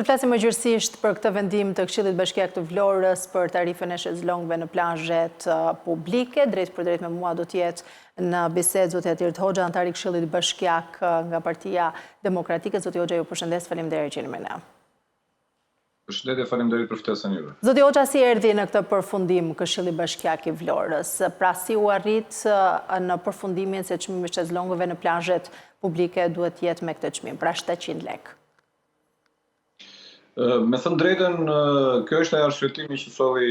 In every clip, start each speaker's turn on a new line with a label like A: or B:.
A: të flasim më gjërësisht për këtë vendim të Këshillit Bashkiak të Vlorës për tarifën e shezlongëve në plazhet publike. Drejt për drejt me mua do t'jetë në bisedë zoti Atir Hoxha, antari i Këshillit Bashkiak nga Partia Demokratike. Zoti Hoxha, ju përshëndes, faleminderit që jeni me ne.
B: Përshëndetje, faleminderit për ftesën juve.
A: Zoti Hoxha, si erdhi në këtë përfundim Këshilli Bashkiak i Vlorës? Pra si u arrit në përfundimin se çmimi i shezlongëve në plazhet publike duhet të jetë me këtë çmim, pra 700 lekë?
B: Me thënë drejtën, kjo është ajo arsyetim që solli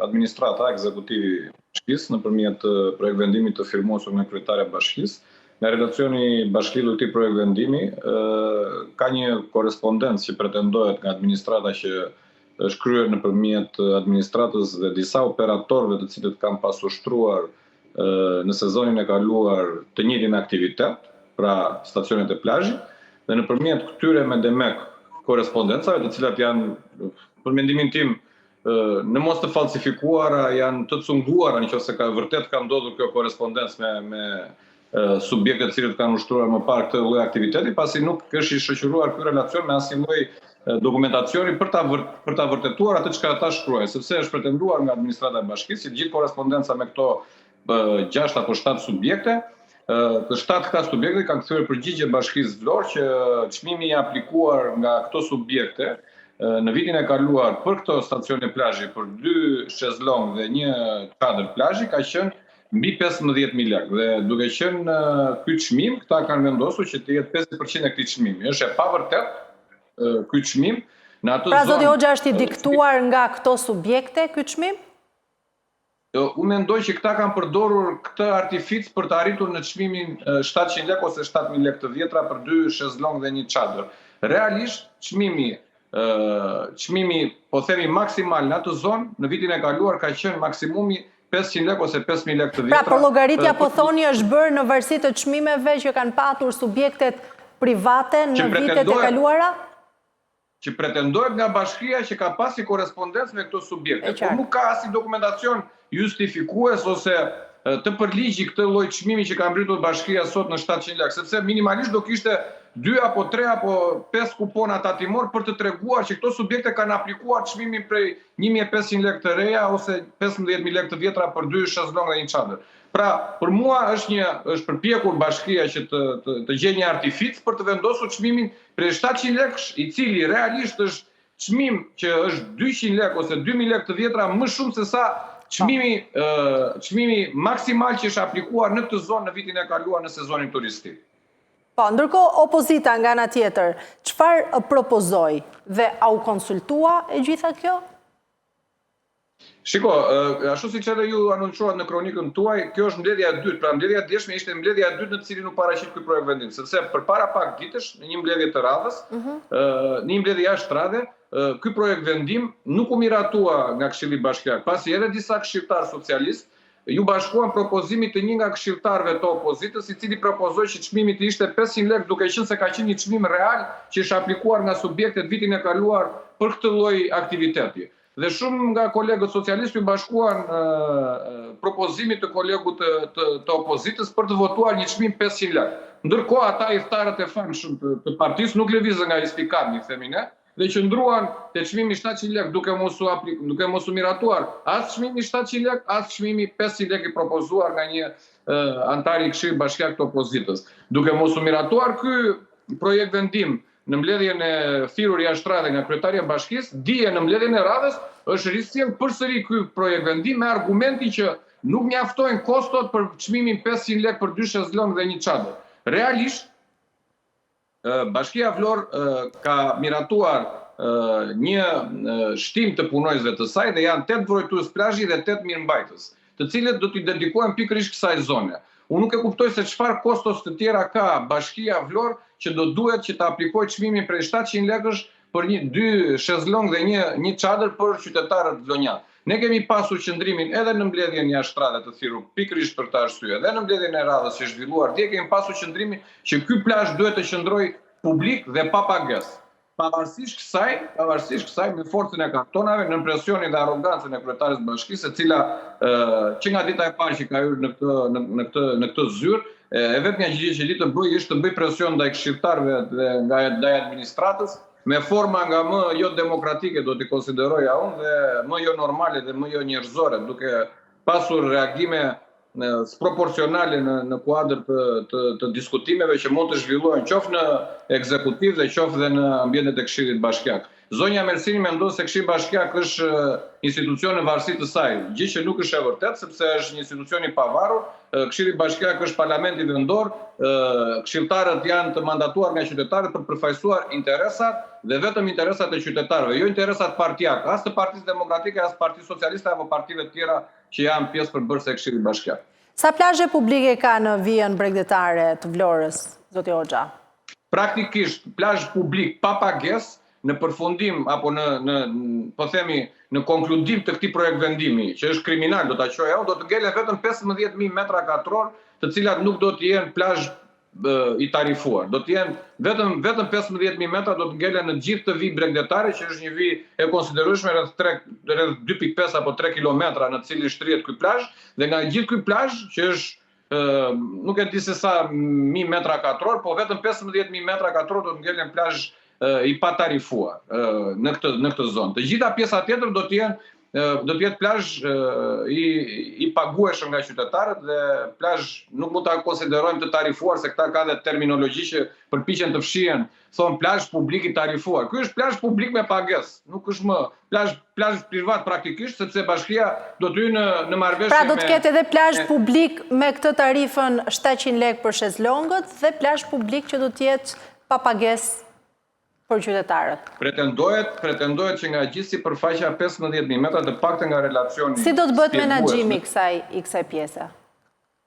B: administrata ekzekutivi i bashkisë nëpërmjet projekt vendimit të firmosur nga kryetaria e bashkisë. Në relacioni bashkëlidhur këtij projekt vendimi, ka një korrespondencë që pretendohet nga administrata që është kryer nëpërmjet administratës dhe disa operatorëve të cilët kanë pasushtruar në sezonin e kaluar të njëjtin aktivitet, pra stacionet e plazhit, dhe nëpërmjet këtyre me demek korrespondencave, të cilat janë, për mendimin tim, në mos të falsifikuara, janë të cunguara nëse vërtet ka ndodhur kjo korrespondencë me subjektet të cilët kanë ushtruar më parë këtë lloj aktiviteti, pasi nuk është i shoqëruar ky relacion me asnjë lloj dokumentacioni për ta vërtetuar atë çka ata shkruajnë, sepse është pretenduar nga administrata e bashkisë që gjithë korrespondenca me këto 6 apo 7 subjekte, të 7 këta subjekte kanë kthyer përgjigje bashkisë Vlorë që çmimi i aplikuar nga këto subjekte në vitin e kaluar për këto stacione plazhi, për 2 shezlong dhe 1 çadër plazhi, ka qenë mbi 15.000 lekë. Dhe duke qenë ky çmim, këta kanë vendosur që të jetë 50% e këtij çmimi. Është e pavërtet ky çmim në atë zonë.
A: Pra zoti Hoxha, është i diktuar nga këto subjekte ky çmim?
B: Unë mendoj që këta kanë përdorur këtë artific për të arritur në çmimin 700 lekë ose 7.000 lekë të vjetra për 2 shezlong dhe 1 çadër. Realisht çmimi po themi maksimal në atë zonë në vitin e kaluar ka qenë maksimumi 500 lekë ose 5.000 lekë të vjetra.
A: Pra përllogaritja po thoni është bërë në varësi të çmimeve që kanë patur subjektet private në vitet e kaluara?
B: Që pretendohet nga bashkia që ka pasi korrespondencë me këto subjekte. Por nuk ka asnjë dokumentacion justifikues ose të përligji këtë lloj çmimi që ka mbritur bashkia sot në 700 lekë, sepse minimalisht do kishte 2 apo 3 apo 5 kupona tatimor për të treguar që këto subjekte kanë aplikuar çmimin prej 1.500 lekë të reja ose 15.000 lekë të vjetra për 2 shezlong dhe 1 çadër. Pra, për mua është përpjekur bashkia që të gjejë një artific për të vendosur çmimin prej 700 lekësh, i cili realisht është çmim që është 200 lekë ose 2.000 lekë të vjetra më shumë se sa çmimi maksimal që është aplikuar në këtë zonë në vitin e kaluar në sezonin turistik.
A: Po, ndërkohë opozita nga ana tjetër, çfarë propozoi dhe au konsultua e gjitha kjo?
B: Shiko, ashtu siç edhe ju anoncuat në kronikën tuaj, kjo është mbledhja e dytë. Pra mbledhja e djeshme ishte mbledhja e dytë në të cilin u paraqit ky projekt vendim, sepse përpara pak ditësh në një mbledhje të radhës, në një mbledhje jashtë ky projekt vendim nuk u miratua nga Këshilli Bashkiak, pasi edhe disa këshilltarë socialistë ju bashkuan propozimit të një nga këshilltarëve të opozitës, i cili propozoi që çmimi të ishte 500 lekë, duke qenë se ka qenë një çmim real që është aplikuar nga subjektet vitin e kaluar për këtë lloj aktiviteti. Dhe shumë nga kolegët socialistë ju bashkuan propozimit të kolegut të opozitës për të votuar një çmim 500 lekë. Ndërkohë ata iftarët e famshëm të partisë nuk lëvizën nga istiqami, themi ne, dhe qëndruan te çmimi 700 lekë duke mos u miratuar as çmimi 700 lekë, as çmimi 500 lekë i propozuar nga një antar i Këshillit Bashkiak të opozitës. Duke mos u miratuar ky projekt vendim në mbledhjen e thirrur jashtë nga kryetaria e bashkisë, dije në mbledhjen e radhës është risjell përsëri ky projekt vendim me argumentin që nuk mjaftojnë kostot për çmimin 500 lekë për 2 shezlong dhe 1 çadër. Realisht Bashkia Vlorë ka miratuar një shtim të punojësve të saj dhe janë 8 vrojtues plazhi dhe 8 mirëmbajtës, të cilët do t'i dedikohen pikërisht kësaj zone. Unë nuk e kuptoj se çfarë kostos të tjera ka Bashkia Vlorë që do duhet që të aplikojë çmimin prej 700 lekësh për 2 shezlong dhe 1 çadër për qytetarët vlonjanë. Ne kemi pasur qëndrimin edhe në mbledhjen jashtë të thirrur pikërisht për të arsye, edhe në mbledhjen e radhës që është zhvilluar dje kemi pasur qëndrimin që ky plazh duhet të qëndrojë publik dhe pa pagesë. Pavarësisht kësaj me forcën e kartonave, në presionin dhe arrogancën e kryetares bashkisë, e cila që nga dita e parë që ka hyrë në këtë zyrë, e vetmja gjë që di të bëj është të bëj presion ndaj këshilltarëve dhe ndaj administratës me forma nga më jo demokratike do t'i konsideroja unë dhe më jo normale dhe më jo njerëzore, duke pasur reagime sproporcionale në kuadër të diskutimeve që mund të zhvillohen qoftë në ekzekutiv dhe qoftë dhe në ambientet e Këshillit Bashkiak. Zonja Mersini mendon se Këshilli Bashkiak është institucion në varësi të saj, gjë që nuk është e vërtetë sepse është një institucion i pavarur. Këshilli Bashkiak është parlamenti vendor, këshilltarët janë të mandatuar nga qytetarët për përfaqësuar interesat dhe vetëm interesat e qytetarëve, jo interesat partijak, as të Partisë Demokratike, as Partisë Socialiste apo partive tjera që janë pjesë përbërëse e Këshillit Bashkiak.
A: Sa plazhe publike ka në vijën bregdetare të Vlorës, zoti Hoxha?
B: Praktikisht plazh publik pa pagesë në përfundim apo po themi në konkludim të këtij projekt vendimi, që është kriminal, do ta quaj ajo, do të ngelen vetëm 15.000 metra katror, të cilat nuk do të jenë plazh i tarifuar. Do të jenë vetëm 15.000 metra do të ngelen në gjithë të vijë bregdetare, që është një vijë e konsiderueshme rreth 2.5 apo 3 kilometra në cilin shtrihet ky plazh, dhe nga gjithë ky plazh që është nuk e di se sa mijë metra katror, po vetëm 15.000 metra katror do të ngelen plazh i patarifuar në këtë zonë. Të gjitha pjesa tjetër do të jetë plazh i pagueshëm nga qytetarët dhe plazh nuk mund ta konsiderojmë të tarifuar se këta ka dhe terminologji që përpiqen të fshihen, thon plazh publik i tarifuar. Ky është plazh publik me pagesë, nuk është më plazh privat praktikisht sepse bashkia do të hyjë në marrëveshje me.
A: Pra do të ketë edhe plazh publik me këtë tarifën 700 lekë për shezlongët dhe plazh publik që do të jetë pa pagesë për qytetarët.
B: Pretendohet që nga gjithë sipërfaqja 15.000 metra të paktën nga relacioni.
A: Si do të bëhet menaxhimi i kësaj pjese?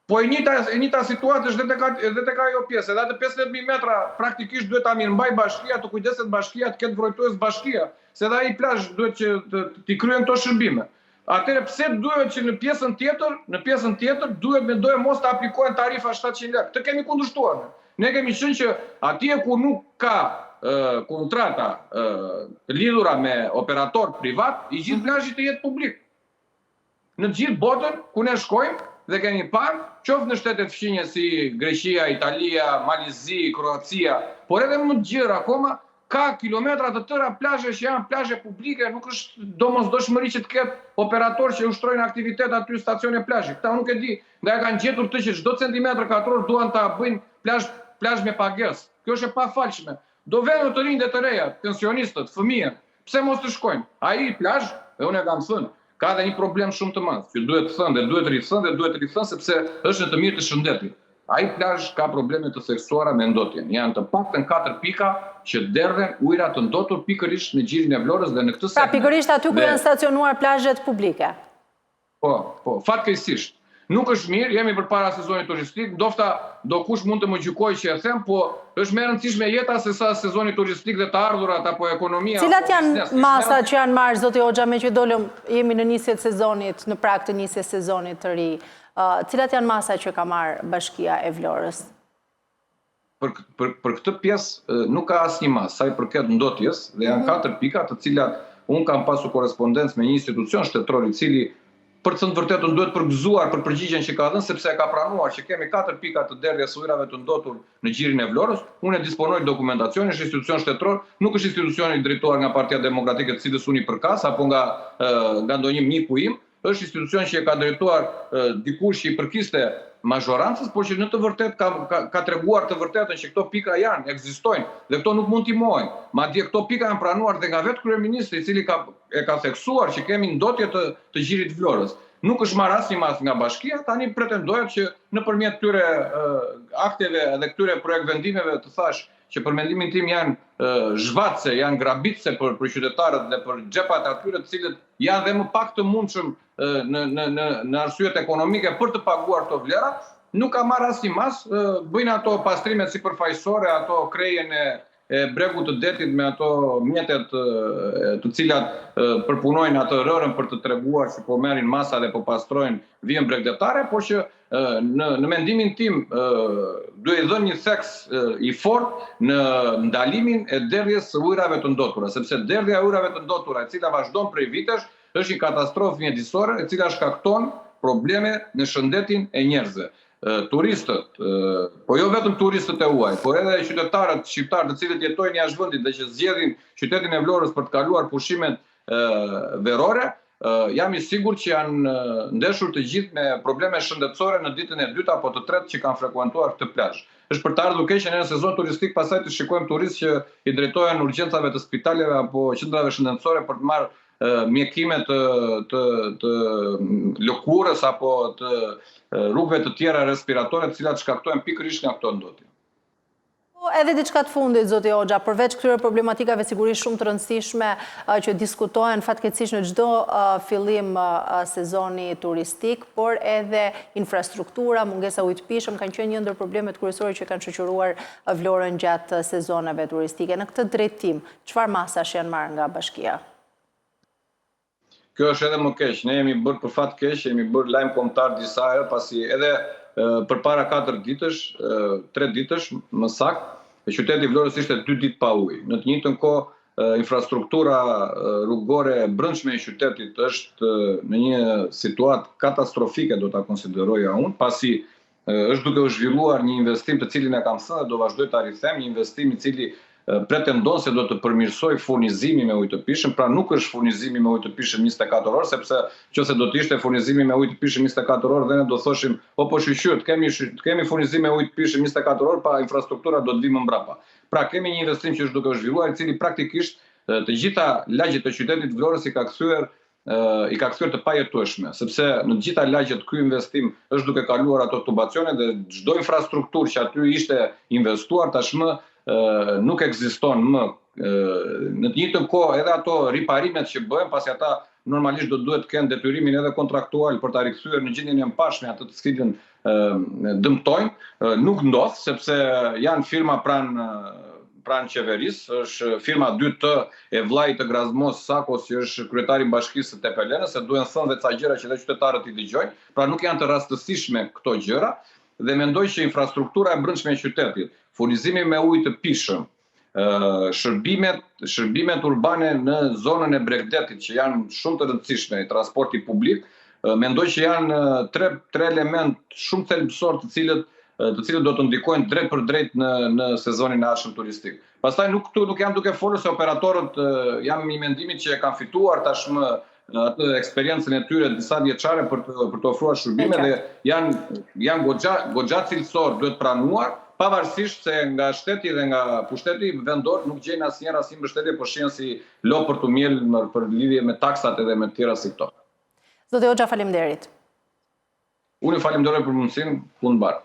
B: Po e njëjta situatë është edhe tek ajo pjesë. Edhe atë 15.000 metra praktikisht duhet ta mirëmbaj bashkia, të kujdeset bashkia, të ketë vrojtues bashkia, se edhe ai plazh duhet që t'i kryen këto shërbime. Atëherë pse duhet që në pjesën tjetër duhet mendoj mos të aplikohen tarifa 700 lekë. Të kemi kundërshtuar. Ne kemi thënë që atje ku nuk ka kontrata të lidhura me operator privat, i gjithë plazhi të jetë publik. Në gjithë botën ku ne shkojmë dhe kemi parë, qoftë në shtetet fqinje si Greqia, Italia, Malizi, Kroacia, por edhe më të gjithë akoma, ka kilometra të tëra plazhe që janë plazhe publike, nuk është domosdoshmëri që të ketë operator që ushtrojnë aktivitet aty stacione plazhi. Këta nuk e di, nga e kanë gjetur të që çdo centimetër katror duan ta bëjnë plazh me pagesë. Kjo është e pafalshme. Do vënë të rinj dhe të reja, pensionistët, fëmijët, pse mos të shkojnë? Ai plazh, e unë e kam thënë, ka edhe një problem shumë të madh, që duhet thënë dhe duhet rithënë sepse është në të mirë të shëndetit. Ai plazh ka probleme të theksuara me ndotjen. Janë të paktën 4 pika që derdhen ujëra të ndotur pikërisht në gjirin e Vlorës dhe në këtë
A: sektor. Pra pikërisht aty ku janë stacionuar plazhet publike.
B: Po, fatkeqësisht. Nuk është mirë, jemi përpara sezonit turistik, ndofta do kush mund të më gjykojë që e them, po është më e rëndësishme jeta se sa sezoni turistik dhe të ardhurat apo ekonomia.
A: Cilat janë masat që janë marrë, zoti Hoxha, me që dolëm jemi në nisje të sezonit, në prag të nisjes sezonit të ri. Cilat janë masat që ka marrë bashkia e Vlorës?
B: Për këtë pjesë nuk ka asnjë masë, sa i përket ndotjes, dhe janë 4 pika të cilat unë kam pasur korrespondencë me një institucion shtetëror i cili për të thënë vërtetën duhet përgëzuar për përgjigjen që ka dhënë sepse e ka pranuar që kemi 4 pika të derdhjes së ujërave të ndotur në gjirin e Vlorës. Unë disponoj dokumentacionin, është institucion shtetëror, nuk është institucion i drejtuar nga Partia Demokratike të cilës unë i përkas apo nga ndonjë miku im, është institucion që e ka drejtuar dikush që i përkiste mazhorancës, por që në të vërtet ka treguar të vërtetën që këto pika janë, ekzistojnë dhe këto nuk mund timohen. Madje këto pika janë pranuar dhe nga vetë kryeministri i cili e ka theksuar që kemi ndotje të gjirit Vlorës. Nuk është marrë asnjë masë nga bashkia, tani pretendohet që nëpërmjet këtyre akteve dhe këtyre projekt vendimeve të thash që për mendimin tim janë zhvatse, janë grabitse për qytetarët dhe për xhepat e atyre të cilët janë dhe më pak të mundshëm në arsyet ekonomike për të paguar këto vlera, nuk ka marrë asnjë masë, bëjnë ato pastrimet sipërfaqësore, ato krejen e bregut të detit me ato mjetet të cilat përpunojnë atë rërën për të treguar që po merrin masa dhe po pastrojnë vijën bregdetare, por që në mendimin tim duhet dhënë një theks i fortë në ndalimin e derdhjes së ujërave të ndotura, sepse derdhja e ujërave të ndotura, e cila vazhdon prej vitesh, është një katastrofë mjedisore e cila shkakton probleme në shëndetin e njerëzve. turistët, po jo vetëm turistët e huaj, por edhe qytetarët shqiptarë të cilët jetojnë jashtë vendit dhe që zgjedhin qytetin e Vlorës për të kaluar pushimet verore, jam i sigurt që janë ndeshur të gjithë me probleme shëndetësore në ditën e dytë apo të tretë që kanë frekuentuar këtë plazh. Është për të ardhur keq në sezon turistik, pastaj të shikojmë turistë që i drejtohen urgjencave të spitaleve apo qendrave shëndetësore për të marrë mjekime të lëkurës apo të rrugëve të tjera respiratore, të cilat shkaktohen pikërisht nga këto ndotje.
A: Edhe diçka të fundit, zoti Hoxha, përveç këtyre problematikave sigurisht shumë të rëndësishme që diskutohen fatkeqësisht në çdo fillim sezoni turistik, por edhe infrastruktura, mungesa ujit pishëm kanë qenë një ndër problemet kryesore që kanë shoqëruar Vlorën gjatë sezoneve turistike. Në këtë drejtim, çfarë masash janë marrë nga bashkia?
B: Kjo është edhe më keq. Ne jemi bërë për fat keq, jemi bërë lajm kombëtar disa herë, pasi edhe përpara 4 ditësh, 3 ditësh më saktë, qyteti i Vlorës ishte 2 ditë pa ujë. Në të njëjtën kohë, infrastruktura rrugore e brendshme e qytetit është në një situatë katastrofike, do ta konsideroja unë, pasi është duke u zhvilluar një investim të cilin e kam thënë dhe do vazhdoj ta rikthem, një investim i cili pretendon se do të përmirësoj furnizimi me ujë të pishëm, pra nuk është furnizimi me ujë të pishëm 24 orë, sepse nëse do të ishte furnizimi me ujë të pishëm 24 orë, dhe ne do thoshim, po shqyqyr, kemi furnizim me ujë të pishëm 24 orë, pa infrastruktura do të vi më mbrapa. Pra kemi një investim që është duke u zhvilluar, i cili praktikisht të gjitha lagjet të qytetit Vlorës i ka kthyer të pajetueshme, sepse në të gjitha lagjet ky investim është duke kaluar ato tubacione dhe çdo infrastrukturë që aty ishte investuar tashmë nuk ekziston më. Në të njëjtën kohë edhe ato riparimet që bëhen, pasi ata normalisht do duhet të kenë detyrimin edhe kontraktual për ta rikthyer në gjendjen e mbarshme atë të cilën dëmtojnë, nuk ndodh sepse janë firma pranë qeverisë, është firma 2T e vllait të Grazmos Sakos, që është kryetari i bashkisë së Tepelenës, se duhen thënë vetë ca gjëra që dhe qytetarët i dëgjojnë, pra nuk janë të rastësishme këto gjëra, dhe mendoj që infrastruktura e brendshme e qytetit, furnizimi me ujë të pishëm, shërbimet urbane në zonën e Bregdetit që janë shumë të rëndësishme, transporti publik, mendoj që janë tre element shumë thelbësor të cilët do të ndikojnë drejt për drejt në sezonin e ardhshëm turistik. Pastaj nuk jam duke folur se operatorët jam i mendimit që e kanë fituar tashmë atë eksperiencën e tyre disa vjeçare për të ofruar shërbime dhe janë goxha cilësor duhet pranuar, pavarësisht se nga shteti dhe nga pushteti vendor nuk gjejnë asnjëherë asnjë mbështetje, por shihen si lopë për tu miel për lidhje me taksat edhe me të tjera si këto.
A: Zoti Hoxha, faleminderit.
B: Unë falenderoj për mundësinë, punë mbar.